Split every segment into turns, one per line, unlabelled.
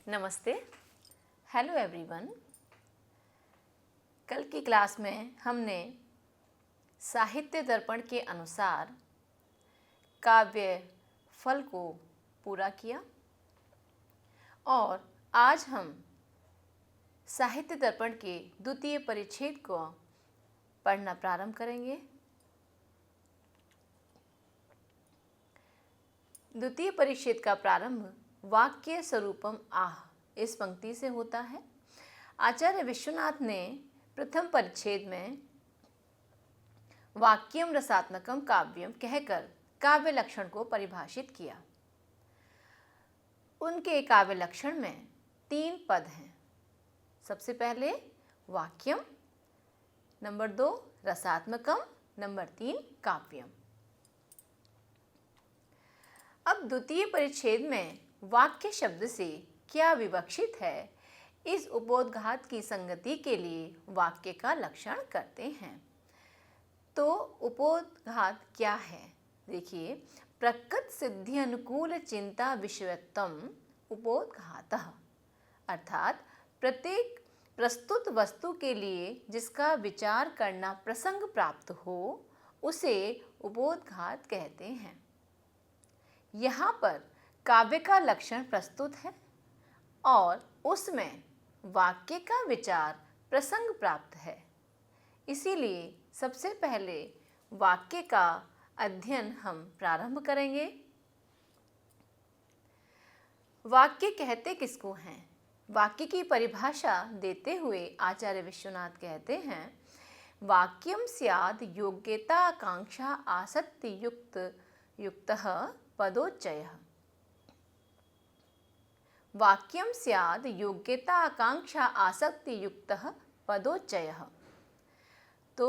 नमस्ते। Hello everyone. कल की क्लास में हमने साहित्य दर्पण के अनुसार काव्य फल को पूरा किया और आज हम साहित्य दर्पण के द्वितीय परिच्छेद को पढ़ना प्रारंभ करेंगे। द्वितीय परिच्छेद का प्रारंभ वाक्य स्वरूपम आह इस पंक्ति से होता है। आचार्य विश्वनाथ ने प्रथम परिच्छेद में वाक्यम रसात्मकम काव्यम कहकर काव्य लक्षण को परिभाषित किया। उनके काव्य लक्षण में 3 पद हैं। सबसे पहले वाक्यम, नंबर 2 रसात्मकम, नंबर 3 काव्यम। अब द्वितीय परिच्छेद में वाक्य शब्द से क्या विवक्षित है, इस उपोद्घात की संगति के लिए वाक्य का लक्षण करते हैं। तो उपोद्घात क्या है? देखिए, प्रकृत सिद्धि अनुकूल चिंता विषयत्वम उपोद्घातः, अर्थात प्रत्येक प्रस्तुत वस्तु के लिए जिसका विचार करना प्रसंग प्राप्त हो उसे उपोद्घात कहते हैं। यहाँ पर काव्य का लक्षण प्रस्तुत है और उसमें वाक्य का विचार प्रसंग प्राप्त है। इसीलिए सबसे पहले वाक्य का अध्ययन हम प्रारंभ करेंगे। वाक्य कहते किसको हैं? वाक्य की परिभाषा देते हुए आचार्य विश्वनाथ कहते हैं, वाक्यम स्याद योग्यता आकांक्षा आसक्ति युक्तः पदोच्चयः। वाक्यम स्याद योग्यता आकांक्षा आसक्ति युक्तः पदोच्चयः। तो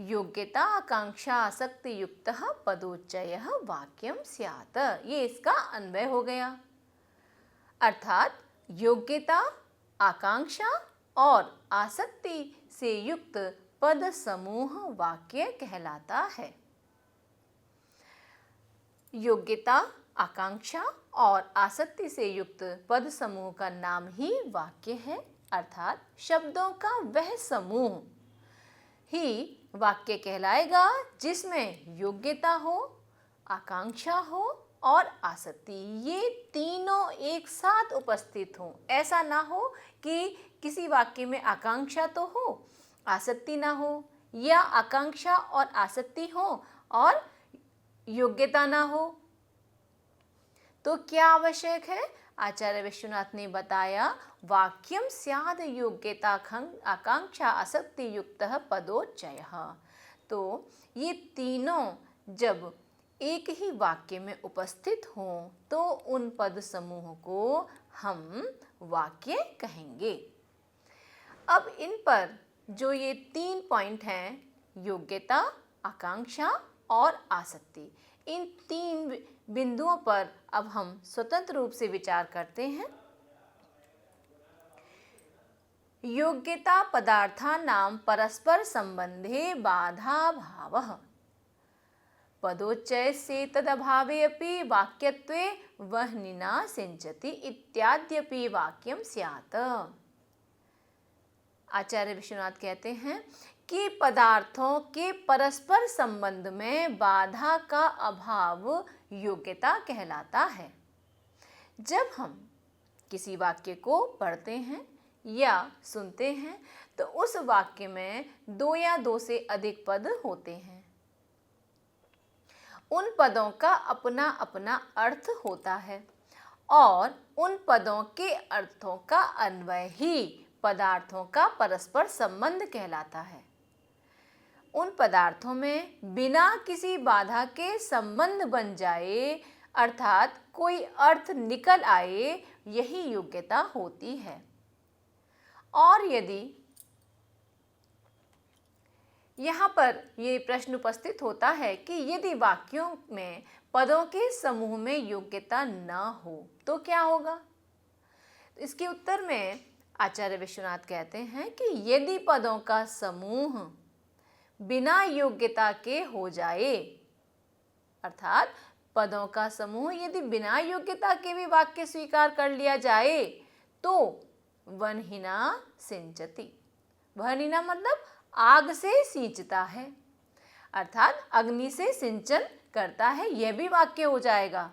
योग्यता आकांक्षा आसक्ति युक्तः पदोच्चयः वाक्यम स्यात्, ये इसका अन्वय हो गया। अर्थात योग्यता, आकांक्षा और आसक्ति से युक्त पद समूह वाक्य कहलाता है। योग्यता, आकांक्षा और आसक्ति से युक्त पद समूह का नाम ही वाक्य है। अर्थात शब्दों का वह समूह ही वाक्य कहलाएगा जिसमें योग्यता हो, आकांक्षा हो और आसक्ति, ये तीनों एक साथ उपस्थित हों। ऐसा ना हो कि किसी वाक्य में आकांक्षा तो हो, आसक्ति ना हो, या आकांक्षा और आसक्ति हो और योग्यता ना हो। तो क्या आवश्यक है? आचार्य विश्वनाथ ने बताया, वाक्यम स्याद योग्यता आकांक्षा आसक्ति युक्तः पदोच्चयः। तो ये तीनों जब एक ही वाक्य में उपस्थित हों तो उन पद समूह को हम वाक्य कहेंगे। अब इन पर जो ये 3 पॉइंट हैं, योग्यता, आकांक्षा और आसक्ति, इन 3 बिंदुओं पर अब हम स्वतंत्र रूप से विचार करते हैं। योग्यता पदार्थानां परस्पर संबंधे बाधा भावः, पदोच्चय से तदभावे अपि वाक्यत्वे वह्निना सिंचति इत्याद्यपि वाक्यम स्यात्। आचार्य विश्वनाथ कहते हैं कि पदार्थों के परस्पर संबंध में बाधा का अभाव योग्यता कहलाता है। जब हम किसी वाक्य को पढ़ते हैं या सुनते हैं तो उस वाक्य में 2 या 2 से अधिक पद होते हैं। उन पदों का अपना अपना अर्थ होता है और उन पदों के अर्थों का अन्वय ही पदार्थों का परस्पर संबंध कहलाता है। उन पदार्थों में बिना किसी बाधा के संबंध बन जाए, अर्थात कोई अर्थ निकल आए, यही योग्यता होती है। और यदि यहाँ पर ये प्रश्न उपस्थित होता है कि यदि वाक्यों में पदों के समूह में योग्यता न हो तो क्या होगा? इसके उत्तर में आचार्य विश्वनाथ कहते हैं कि यदि पदों का समूह बिना योग्यता के हो जाए, अर्थात पदों का समूह यदि बिना योग्यता के भी वाक्य स्वीकार कर लिया जाए तो वह्निना सिंचति। वह्निना मतलब आग से सींचता है, अर्थात अग्नि से सिंचन करता है, यह भी वाक्य हो जाएगा।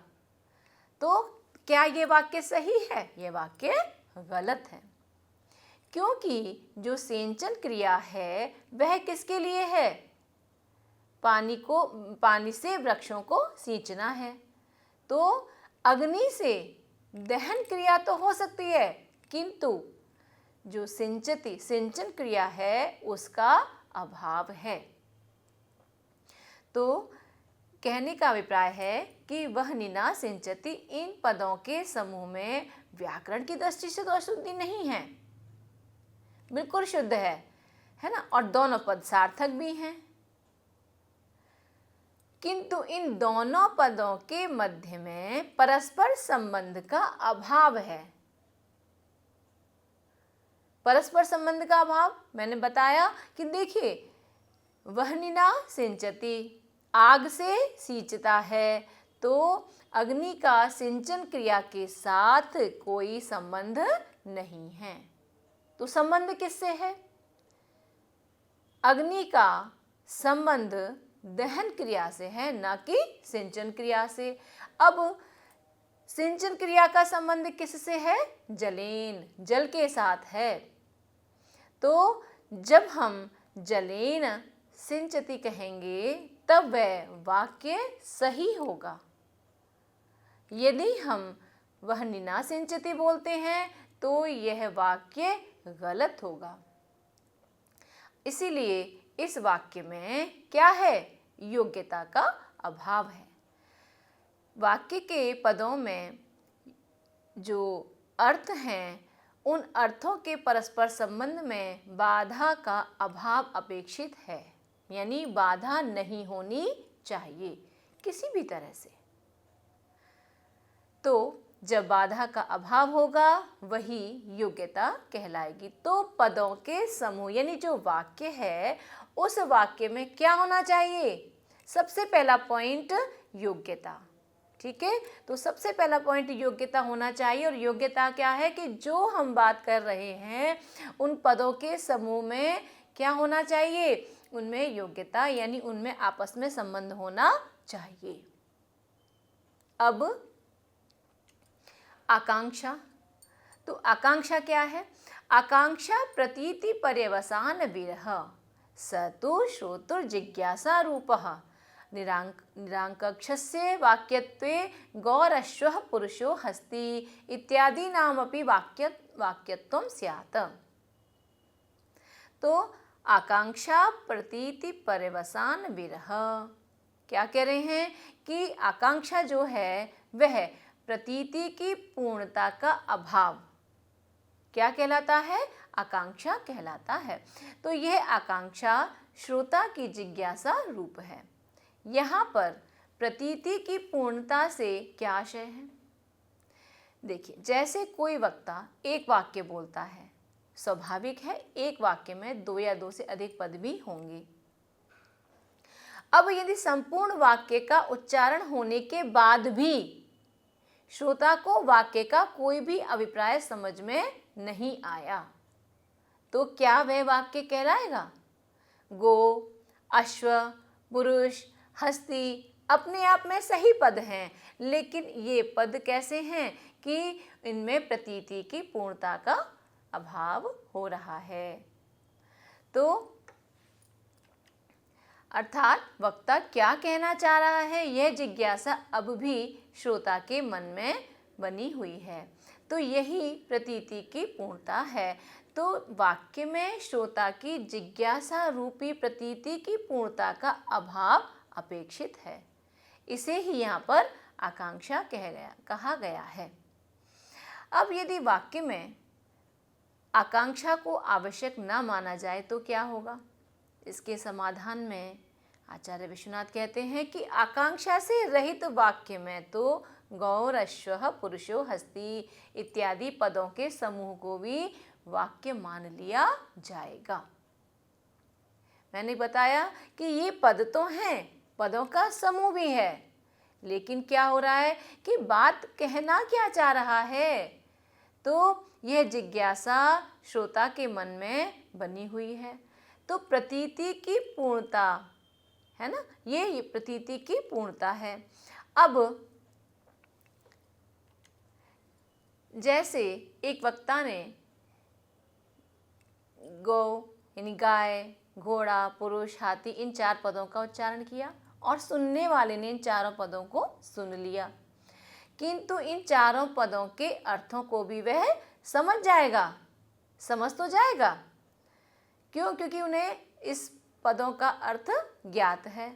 तो क्या ये वाक्य सही है? ये वाक्य गलत है, क्योंकि जो सिंचन क्रिया है वह किसके लिए है? पानी से वृक्षों को सींचना है। तो अग्नि से दहन क्रिया तो हो सकती है, किंतु जो सिंचन क्रिया है उसका अभाव है। तो कहने का अभिप्राय है कि वह्निना सिंचति इन पदों के समूह में व्याकरण की दृष्टि से तो अशुद्धि नहीं है, बिल्कुल शुद्ध है ना, और दोनों पद सार्थक भी हैं। किंतु इन दोनों पदों के मध्य में परस्पर संबंध का अभाव है। परस्पर संबंध का अभाव मैंने बताया कि देखिए, वह्निना सिंचति आग से सींचता है, तो अग्नि का सिंचन क्रिया के साथ कोई संबंध नहीं है। तो संबंध किससे है? अग्नि का संबंध दहन क्रिया से है, न कि सिंचन क्रिया से। अब सिंचन क्रिया का संबंध किससे है? जलेन, जल के साथ है। तो जब हम जलेन सिंचति कहेंगे तब वह वाक्य सही होगा। यदि हम वह्निना सिंचति बोलते हैं तो यह वाक्य गलत होगा। इसीलिए इस वाक्य में क्या है? योग्यता का अभाव है। वाक्य के पदों में जो अर्थ हैं उन अर्थों के परस्पर संबंध में बाधा का अभाव अपेक्षित है, यानी बाधा नहीं होनी चाहिए किसी भी तरह से। तो जब बाधा का अभाव होगा वही योग्यता कहलाएगी। तो पदों के समूह यानी जो वाक्य है उस वाक्य में क्या होना चाहिए? सबसे पहला पॉइंट योग्यता। ठीक है, तो सबसे पहला पॉइंट योग्यता होना चाहिए। और योग्यता क्या है कि जो हम बात कर रहे हैं उन पदों के समूह में क्या होना चाहिए? उनमें योग्यता यानी उनमें आपस में संबंध होना चाहिए। अब आकांक्षा। तो आकांक्षा क्या है? आकांक्षा प्रतीति पर्यवसान विरह स तु श्रोतुर्जिज्ञासा रूपः निरांकक्षस्य वाक्यत्वे गौरश्वः पुरुषो हस्ति इत्यादि नामपि वाक्यत्वं स्यात्। तो आकांक्षा प्रतीति पर्यवसान विरह, क्या कह रहे हैं कि आकांक्षा जो है वह प्रतीति की पूर्णता का अभाव क्या कहलाता है? आकांक्षा कहलाता है। तो यह आकांक्षा श्रोता की जिज्ञासा रूप है। यहाँ पर प्रतीति की पूर्णता से क्या आशय है? देखिए, जैसे कोई वक्ता एक वाक्य बोलता है, स्वाभाविक है एक वाक्य में दो या दो से अधिक पद भी होंगे। अब यदि संपूर्ण वाक्य का उच्चारण होने के बाद भी श्रोता को वाक्य का कोई भी अभिप्राय समझ में नहीं आया तो क्या वह वाक्य कहलाएगा? गो, अश्व, पुरुष, हस्ती अपने आप में सही पद हैं, लेकिन ये पद कैसे हैं कि इनमें प्रतीति की पूर्णता का अभाव हो रहा है। तो अर्थात वक्ता क्या कहना चाह रहा है, यह जिज्ञासा अब भी श्रोता के मन में बनी हुई है। तो यही प्रतीति की पूर्णता है। तो वाक्य में श्रोता की जिज्ञासा रूपी प्रतीति की पूर्णता का अभाव अपेक्षित है। इसे ही यहाँ पर आकांक्षा कहा गया है। अब यदि वाक्य में आकांक्षा को आवश्यक न माना जाए तो क्या होगा? इसके समाधान में आचार्य विश्वनाथ कहते हैं कि आकांक्षा से रहित वाक्य में तो गौर, अश्वः, पुरुषो, हस्ती इत्यादि पदों के समूह को भी वाक्य मान लिया जाएगा। मैंने बताया कि ये पद तो हैं, पदों का समूह भी है, लेकिन क्या हो रहा है कि बात कहना क्या चाह रहा है? तो यह जिज्ञासा श्रोता के मन में बनी हुई है। तो प्रतीति की पूर्णता है ना, ये प्रतीति की पूर्णता है। अब जैसे एक वक्ता ने गौ यानी गाय, घोड़ा, पुरुष, हाथी इन 4 पदों का उच्चारण किया और सुनने वाले ने इन चारों पदों को सुन लिया, किंतु इन चारों पदों के अर्थों को भी वह समझ जाएगा, समझ तो जाएगा। क्यों? क्योंकि उन्हें इस पदों का अर्थ ज्ञात है,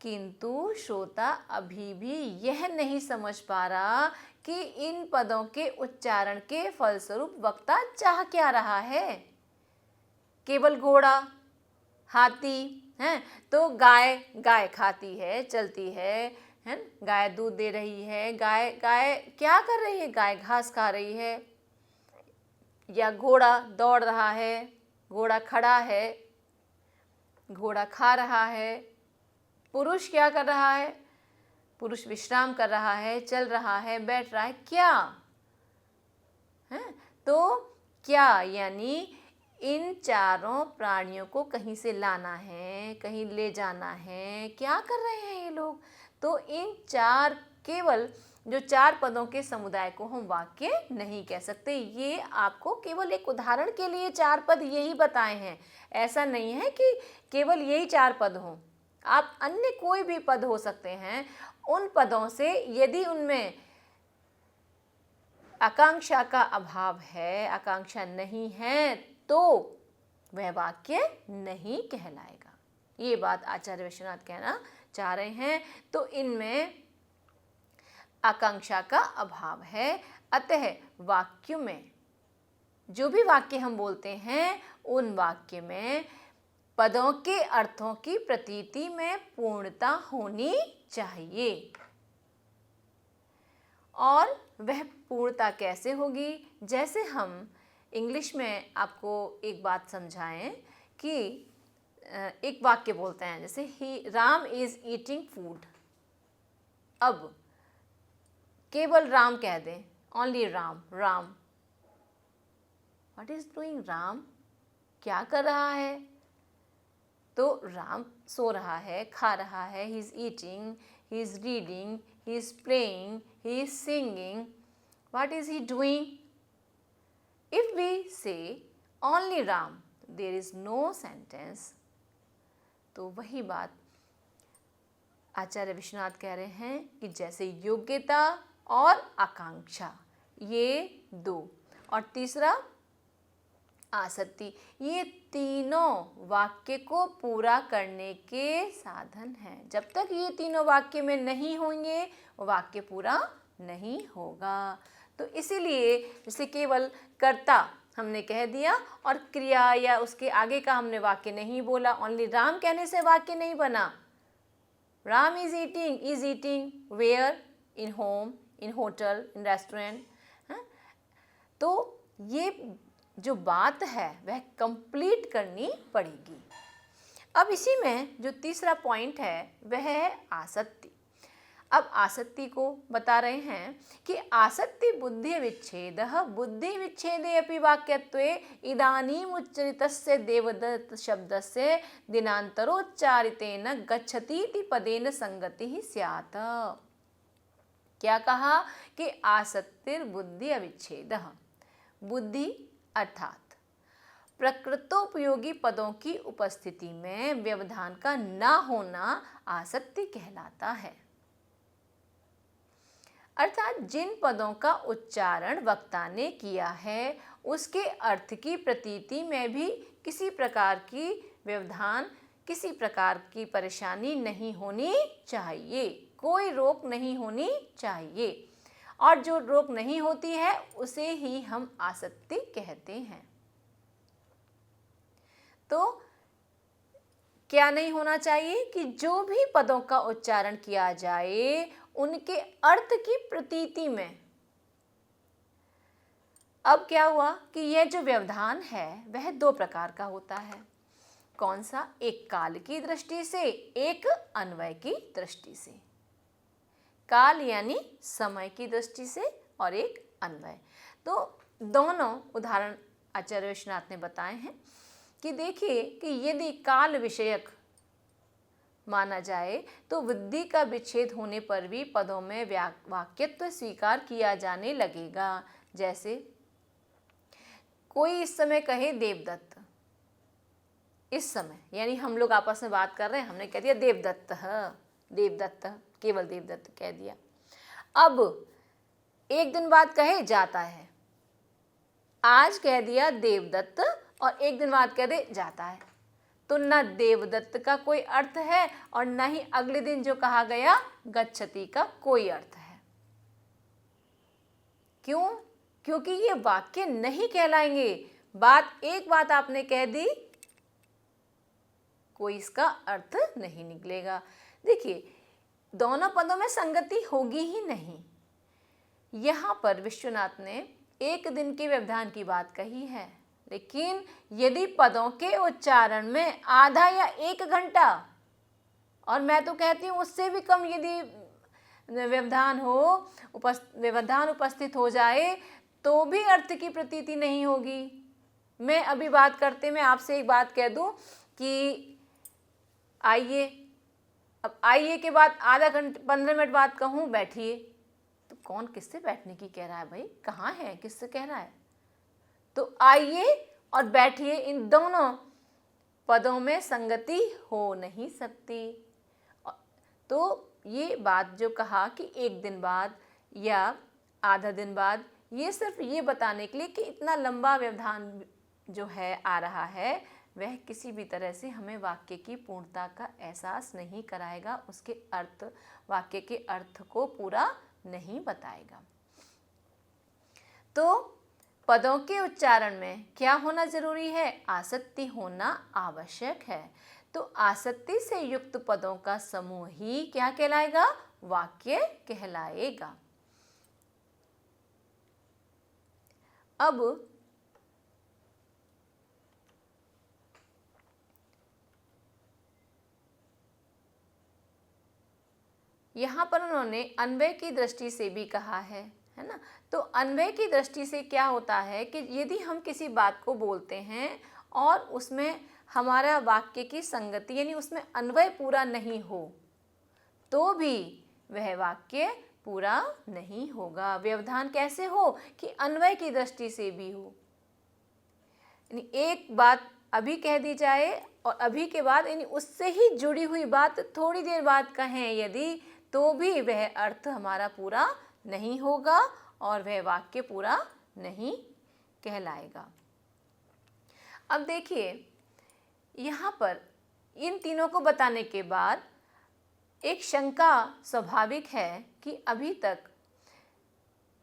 किंतु श्रोता अभी भी यह नहीं समझ पा रहा कि इन पदों के उच्चारण के फलस्वरूप वक्ता चाह क्या रहा है। केवल घोड़ा, हाथी है तो गाय खाती है, चलती है गाय दूध दे रही है, गाय क्या कर रही है? गाय घास खा रही है। या घोड़ा दौड़ रहा है, घोड़ा खड़ा है, घोड़ा खा रहा है। पुरुष क्या कर रहा है? पुरुष विश्राम कर रहा है, चल रहा है, बैठ रहा है। क्या है? तो क्या यानी इन चारों प्राणियों को कहीं से लाना है, कहीं ले जाना है, क्या कर रहे हैं ये लोग? तो इन 4 केवल जो 4 पदों के समुदाय को हम वाक्य नहीं कह सकते। ये आपको केवल एक उदाहरण के लिए 4 पद यही बताए हैं। ऐसा नहीं है कि केवल यही 4 पद हों, आप अन्य कोई भी पद हो सकते हैं। उन पदों से यदि उनमें आकांक्षा का अभाव है, आकांक्षा नहीं है, तो वह वाक्य नहीं कहलाएगा। ये बात आचार्य विश्वनाथ कहना चाह रहे हैं। तो इनमें आकांक्षा का अभाव है, अतः वाक्य में जो भी वाक्य हम बोलते हैं उन वाक्य में पदों के अर्थों की प्रतीति में पूर्णता होनी चाहिए। और वह पूर्णता कैसे होगी? जैसे हम इंग्लिश में आपको एक बात समझाएं कि एक वाक्य बोलते हैं, जैसे राम इज ईटिंग फूड। अब केवल राम कह दें, only Ram. What is doing Ram? क्या कर रहा है? तो राम सो रहा है, खा रहा है, he is eating, he is reading, he is playing, he is singing. What is he doing? If we say only Ram, there is no sentence. तो वही बात आचार्य विश्वनाथ कह रहे हैं कि जैसे योग्यता और आकांक्षा ये 2, और तीसरा आसक्ति, ये तीनों वाक्य को पूरा करने के साधन हैं। जब तक ये तीनों वाक्य में नहीं होंगे वाक्य पूरा नहीं होगा। तो इसीलिए जैसे केवल कर्ता हमने कह दिया और क्रिया या उसके आगे का हमने वाक्य नहीं बोला, ओनली राम कहने से वाक्य नहीं बना। Ram is eating where? In home, in hotel, in restaurant. तो ये जो बात है वह कंप्लीट करनी पड़ेगी। अब इसी में जो तीसरा पॉइंट है वह है आसक्ति। अब आसक्ति को बता रहे हैं कि आसक्ति बुद्धि विच्छेदः, बुद्धि विच्छेदे अपि वाक्यत्वे इदानीम उच्चरितस्य देवदत्त शब्दस्य दिनांतरोच्चारितेन गच्छतीति पदेन संगतिः स्यात्। क्या कहा कि आसक्तिर् बुद्धि अविच्छेदः, बुद्धि अर्थात प्रकृतोपयोगी पदों की उपस्थिति में व्यवधान का न होना आसक्ति कहलाता है। अर्थात जिन पदों का उच्चारण वक्ता ने किया है उसके अर्थ की प्रतीति में भी किसी प्रकार की व्यवधान, किसी प्रकार की परेशानी नहीं होनी चाहिए, कोई रोक नहीं होनी चाहिए। और जो रोक नहीं होती है उसे ही हम आसक्ति कहते हैं। तो क्या नहीं होना चाहिए कि जो भी पदों का उच्चारण किया जाए उनके अर्थ की प्रतीति में। अब क्या हुआ कि यह जो व्यवधान है वह 2 प्रकार का होता है। कौन सा? एक काल की दृष्टि से, एक अन्वय की दृष्टि से। काल यानी समय की दृष्टि से और एक अन्वय। तो दोनों उदाहरण आचार्य विश्वनाथ ने बताए हैं कि देखिए कि यदि काल विषयक माना जाए तो वृद्धि का विच्छेद होने पर भी पदों में वाक्यत्व स्वीकार किया जाने लगेगा। जैसे कोई इस समय कहे देवदत्त, इस समय यानी हम लोग आपस में बात कर रहे हैं, हमने कह दिया देवदत्त, देवदत्त, केवल देवदत्त कह दिया। अब एक दिन बाद कहे जाता है, आज कह दिया देवदत्त और एक दिन बाद कह दे जाता है, तो न देवदत्त का कोई अर्थ है और न ही अगले दिन जो कहा गया गच्छति का कोई अर्थ है। क्यों? क्योंकि ये वाक्य नहीं कहलाएंगे। एक बात आपने कह दी, कोई इसका अर्थ नहीं निकलेगा। देखिए दोनों पदों में संगति होगी ही नहीं। यहां पर विश्वनाथ ने एक दिन के व्यवधान की बात कही है, लेकिन यदि पदों के उच्चारण में आधा या 1 घंटा, और मैं तो कहती हूँ उससे भी कम यदि व्यवधान उपस्थित हो जाए तो भी अर्थ की प्रतीति नहीं होगी। मैं अभी बात करते में आपसे एक बात कह दूं कि आइए, अब आइए के बाद आधा घंटे 15 मिनट बाद कहूँ बैठिए, तो कौन किससे बैठने की कह रहा है भाई? कहाँ है, किससे कह रहा है? तो आइए और बैठिए, इन दोनों पदों में संगति हो नहीं सकती। तो ये बात जो कहा कि एक दिन बाद या आधा दिन बाद, ये सिर्फ ये बताने के लिए कि इतना लंबा व्यवधान जो है आ रहा है वह किसी भी तरह से हमें वाक्य की पूर्णता का एहसास नहीं कराएगा, उसके अर्थ, वाक्य के अर्थ को पूरा नहीं बताएगा। तो पदों के उच्चारण में क्या होना जरूरी है? आसक्ति होना आवश्यक है। तो आसक्ति से युक्त पदों का समूह ही क्या कहलाएगा? वाक्य कहलाएगा। अब यहाँ पर उन्होंने अन्वय की दृष्टि से भी कहा है ना। तो अन्वय की दृष्टि से क्या होता है कि यदि हम किसी बात को बोलते हैं और उसमें हमारा वाक्य की संगति यानी उसमें अन्वय पूरा नहीं हो तो भी वह वाक्य पूरा नहीं होगा। व्यवधान कैसे हो? कि अन्वय की दृष्टि से भी हो, यानी एक बात अभी कह दी जाए और अभी के बाद यानी उससे ही जुड़ी हुई बात थोड़ी देर बाद कहें यदि, तो भी वह अर्थ हमारा पूरा नहीं होगा और वह वाक्य पूरा नहीं कहलाएगा। अब देखिए यहाँ पर इन तीनों को बताने के बाद एक शंका स्वाभाविक है कि अभी तक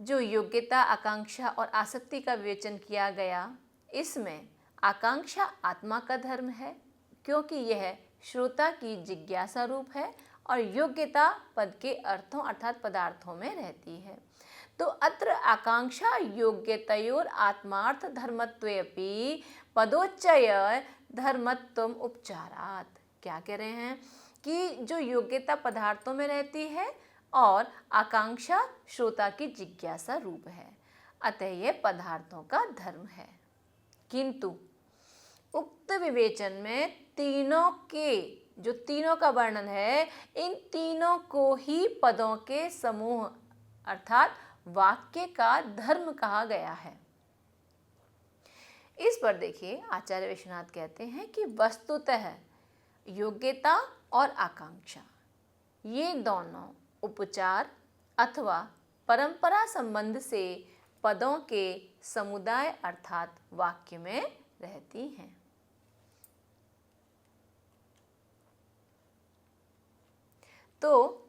जो योग्यता, आकांक्षा और आसक्ति का विवेचन किया गया, इसमें आकांक्षा आत्मा का धर्म है क्योंकि यह श्रोता की जिज्ञासा रूप है और योग्यता पद के अर्थों अर्थात पदार्थों में रहती है। तो अत्र आकांक्षा योग्यतयोर आत्मार्थ धर्मत्वेपि पदोच्चय धर्मत्वम उपचारात। क्या कह रहे हैं कि जो योग्यता पदार्थों में रहती है और आकांक्षा श्रोता की जिज्ञासा रूप है, अतः यह पदार्थों का धर्म है। किंतु उक्त विवेचन में तीनों का वर्णन है, इन तीनों को ही पदों के समूह अर्थात वाक्य का धर्म कहा गया है। इस पर देखिए आचार्य विश्वनाथ कहते हैं कि वस्तुतः योग्यता और आकांक्षा ये दोनों उपचार अथवा परंपरा संबंध से पदों के समुदाय अर्थात वाक्य में रहती हैं। तो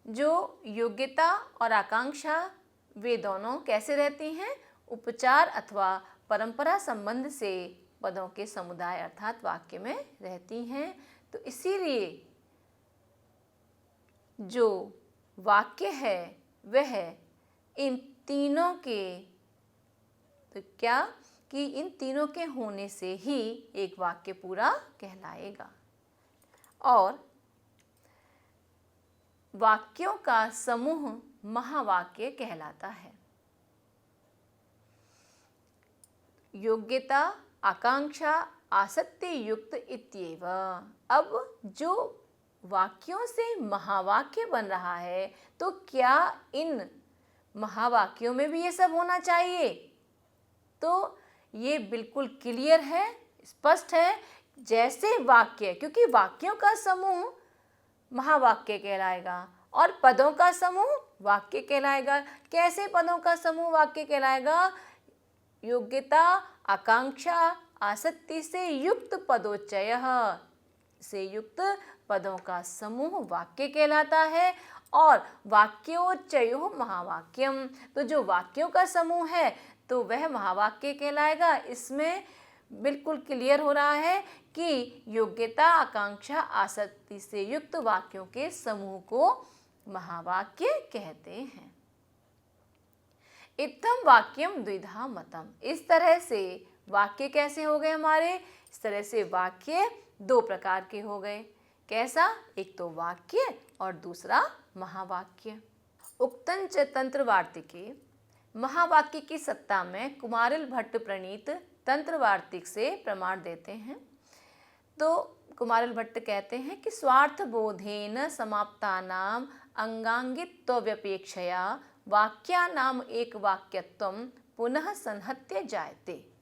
जो योग्यता और आकांक्षा वे दोनों कैसे रहती हैं? उपचार अथवा परंपरा संबंध से पदों के समुदाय अर्थात वाक्य में रहती हैं। तो इसीलिए जो वाक्य है वह इन तीनों के, तो क्या कि इन तीनों के होने से ही एक वाक्य पूरा कहलाएगा और वाक्यों का समूह महावाक्य कहलाता है। योग्यता, आकांक्षा, आसक्ति युक्त इत्येव। अब जो वाक्यों से महावाक्य बन रहा है, तो क्या इन महावाक्यों में भी ये सब होना चाहिए? तो ये बिल्कुल क्लियर है, स्पष्ट है। जैसे वाक्य, क्योंकि वाक्यों का समूह महावाक्य कहलाएगा और पदों का समूह वाक्य कहलाएगा। कैसे पदों का समूह वाक्य कहलाएगा? योग्यता, आकांक्षा, आसक्ति से युक्त पदोच्चय से युक्त पदों का समूह वाक्य कहलाता है। और वाक्योच्चयो महावाक्यम, तो जो वाक्यों का समूह है तो वह महावाक्य कहलाएगा। इसमें बिल्कुल क्लियर हो रहा है कि योग्यता, आकांक्षा, आसक्ति से युक्त वाक्यों के समूह को महावाक्य कहते हैं। इत्थम वाक्यम द्विधा मतम, इस तरह से वाक्य कैसे हो गए हमारे? इस तरह से वाक्य दो प्रकार के हो गए। कैसा? एक तो वाक्य और दूसरा महावाक्य। उक्तं च तंत्र वार्तिके, महावाक्य की सत्ता में कुमारिल भट्ट प्रणीत तंत्र वार्तिक से प्रमाण देते हैं। तो कुमारिल भट्ट कहते हैं कि स्वार्थ बोधेन समाप्तानाम अंगांगित्व व्यपेक्षया वाक्यानाम एक वाक्यत्वम पुनः संहत्य जायते।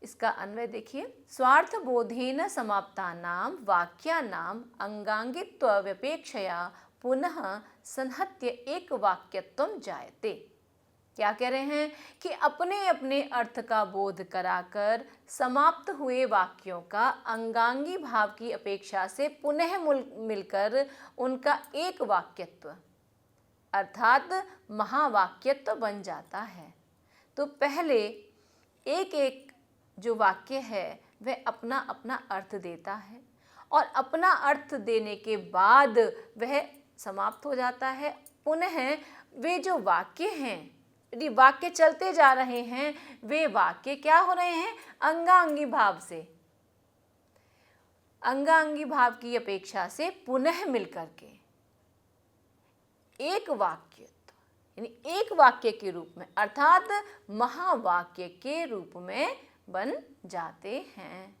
इसका अन्वय देखिए, स्वार्थ बोधेन समाप्तानाम वाक्यानाम अंगांगित्व व्यपेक्षया पुनः संहत्य एक वाक्यत्वम जायते। क्या कह रहे हैं कि अपने अपने अर्थ का बोध कराकर समाप्त हुए वाक्यों का अंगांगी भाव की अपेक्षा से पुनः मिलकर उनका एक वाक्यत्व अर्थात महावाक्यत्व बन जाता है। तो पहले एक एक जो वाक्य है वह अपना अपना अर्थ देता है और अपना अर्थ देने के बाद वह समाप्त हो जाता है। पुनः वे जो वाक्य हैं, यदि वाक्य चलते जा रहे हैं, वे वाक्य क्या हो रहे हैं? अंगांगी भाव से, अंगांगी भाव की अपेक्षा से पुनः मिलकर के एक वाक्य, यानी एक वाक्य के रूप में अर्थात महावाक्य के रूप में बन जाते हैं।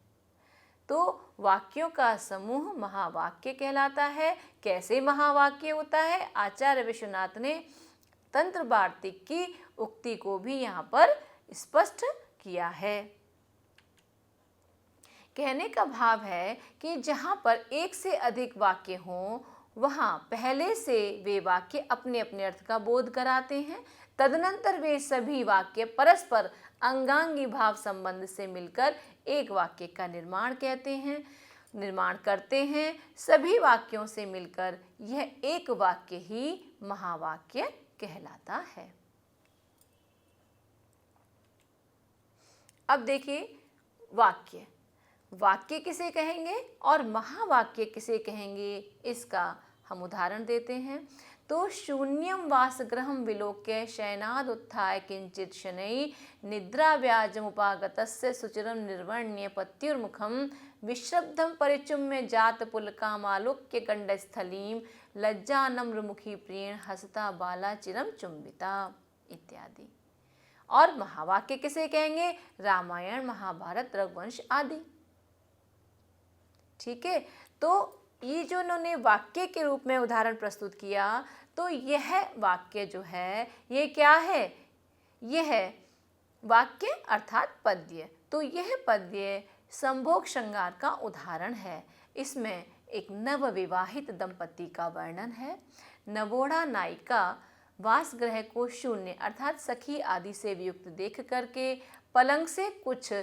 तो वाक्यों का समूह महावाक्य कहलाता है। कैसे महावाक्य होता है? आचार्य विश्वनाथ ने तंत्र वार्तिक की उक्ति को भी यहाँ पर स्पष्ट किया है। कहने का भाव है कि जहाँ पर एक से अधिक वाक्य हों, वहाँ पहले से वे वाक्य अपने अपने अर्थ का बोध कराते हैं। तदनंतर वे सभी वाक्य परस्पर अंगांगी भाव संबंध से मिलकर एक वाक्य का निर्माण करते हैं। सभी वाक्यों से मिलकर यह एक वाक्य ही महावाक्य कहलाता है। अब देखिए, वाक्य वाक्य किसे कहेंगे और महावाक्य किसे कहेंगे, इसका हम उदाहरण देते हैं। तो शून्यम वासगृहं विलोक्य शयनाद उत्थाय किंचित शनैः निद्रा व्याजमुपागतस्य सुचिरं निर्वर्ण्य पत्युर्मुखं विश्रब्धं परिचुम्य जात पुलकामालोक्य गंडस्थलीं लज्जा नम्रमुखी प्रियेण हसता बाला चिरं चुंबिता इत्यादि। और महावाक्य किसे कहेंगे? रामायण, महाभारत, रघुवंश आदि। ठीक है, तो ये जो उन्होंने वाक्य के रूप में उदाहरण प्रस्तुत किया, तो यह वाक्य जो है ये क्या है? यह वाक्य अर्थात पद्य। तो यह पद्य संभोग श्रृंगार का उदाहरण है। इसमें एक नवविवाहित दंपति का वर्णन है। नवोढ़ा नायिका वासगृह को शून्य अर्थात सखी आदि से वियुक्त देख करके पलंग से कुछ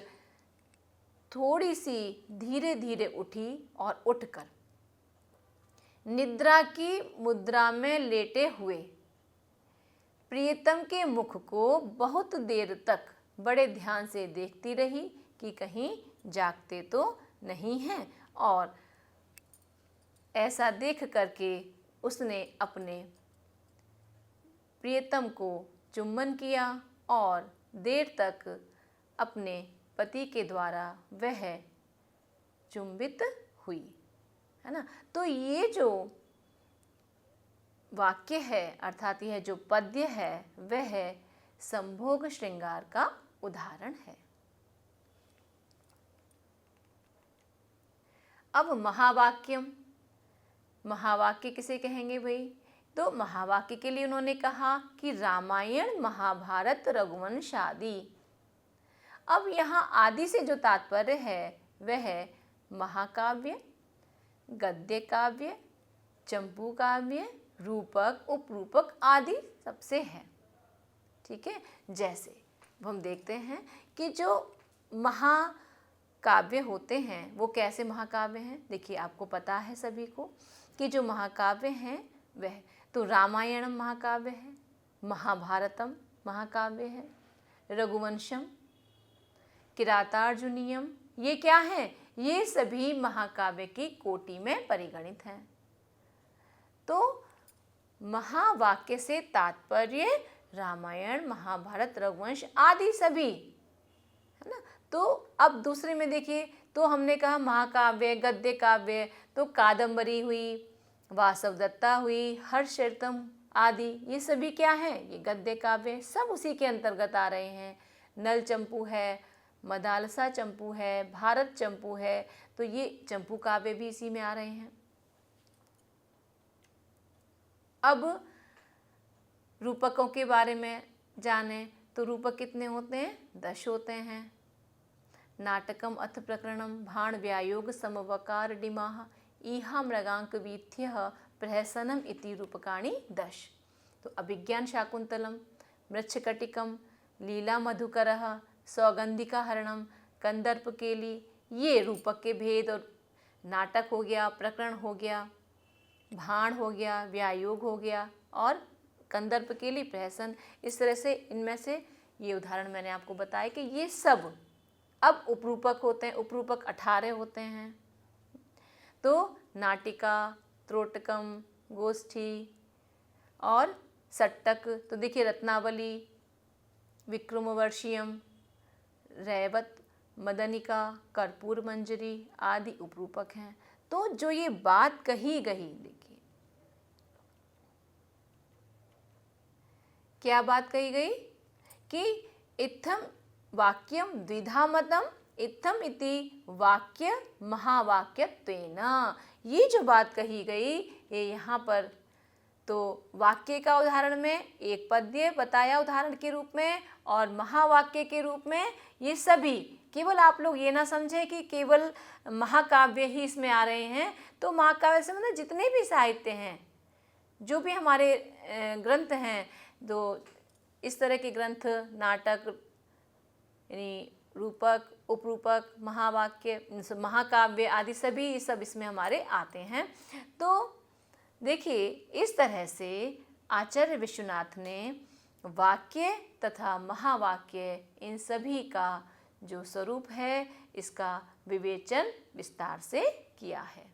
थोड़ी सी धीरे धीरे उठी और उठकर निद्रा की मुद्रा में लेटे हुए प्रियतम के मुख को बहुत देर तक बड़े ध्यान से देखती रही कि कहीं जागते तो नहीं हैं, और ऐसा देख करके उसने अपने प्रियतम को चुंबन किया और देर तक अपने पति के द्वारा वह चुंबित हुई, है ना। तो ये जो वाक्य है अर्थात यह जो पद्य है वह संभोग श्रृंगार का उदाहरण है। अब महावाक्यम, महावाक्य किसे कहेंगे भाई? तो महावाक्य के लिए उन्होंने कहा कि रामायण, महाभारत, रघुवंश आदि। अब यहाँ आदि से जो तात्पर्य है वह है महाकाव्य, गद्य काव्य, चंपू काव्य, रूपक, उपरूपक आदि सबसे है। ठीक है, जैसे हम देखते हैं कि जो महाकाव्य होते हैं वो कैसे महाकाव्य हैं। देखिए, आपको पता है सभी को कि जो महाकाव्य हैं वह तो रामायणम महाकाव्य है, महाभारतम महाकाव्य है, रघुवंशम, किरातार्जुनीयम, ये क्या है? ये सभी महाकाव्य की कोटि में परिगणित हैं। तो महावाक्य से तात्पर्य रामायण, महाभारत, रघुवंश आदि सभी, है ना। तो अब दूसरे में देखिए, तो हमने कहा महाकाव्य, गद्य काव्य, तो कादंबरी हुई, वासवदत्ता हुई, हर्षचरितम आदि, ये सभी क्या है? ये गद्य काव्य, सब उसी के अंतर्गत आ रहे हैं। नल चंपू है, मदालसा चंपू है, भारत चंपू है, तो ये चंपू काव्य भी इसी में आ रहे हैं। अब रूपकों के बारे में जाने तो रूपक कितने होते हैं? 10 होते हैं। नाटकम अथ प्रकरणम भाण व्यायोग समवकार डिमाह इहा मृगांक वीथ्य प्रहसनम इति रूपकाणि 10। तो अभिज्ञान शाकुंतलम, मृच्छकटिकम, लीला मधुकरः, सौगंधिका हरणम, कंदर्प केली, ये रूपक के भेद। और नाटक हो गया, प्रकरण हो गया, भाण हो गया, व्यायोग हो गया और कंदर्प केली, प्रहसन। इस तरह से इनमें से ये उदाहरण मैंने आपको बताया कि ये सब अब उपरूपक होते हैं। उपरूपक 18 होते हैं। तो नाटिका, त्रोटकम, गोष्ठी और सट्टक, तो देखिए रत्नावली, विक्रमवर्षीयम, रैवत, मदनिका, कर्पूर मंजरी आदि उपरूपक हैं। तो जो ये बात कही गई, देखिए क्या बात कही गई कि इत्थम वाक्यम द्विधा मतम इत्थम इति वाक्य महावाक्यत्वेन, ये जो बात कही गई ये यहाँ पर तो वाक्य का उदाहरण में एक पद्य बताया उदाहरण के रूप में, और महावाक्य के रूप में ये सभी। केवल आप लोग ये ना समझे कि केवल महाकाव्य ही इसमें आ रहे हैं। तो महाकाव्य से मतलब जितने भी साहित्य हैं, जो भी हमारे ग्रंथ हैं, तो इस तरह के ग्रंथ, नाटक यानी रूपक, उपरूपक, महावाक्य, महाकाव्य आदि सभी सब इसमें हमारे आते हैं। तो देखिए, इस तरह से आचार्य विश्वनाथ ने वाक्य तथा महावाक्य इन सभी का जो स्वरूप है इसका विवेचन विस्तार से किया है।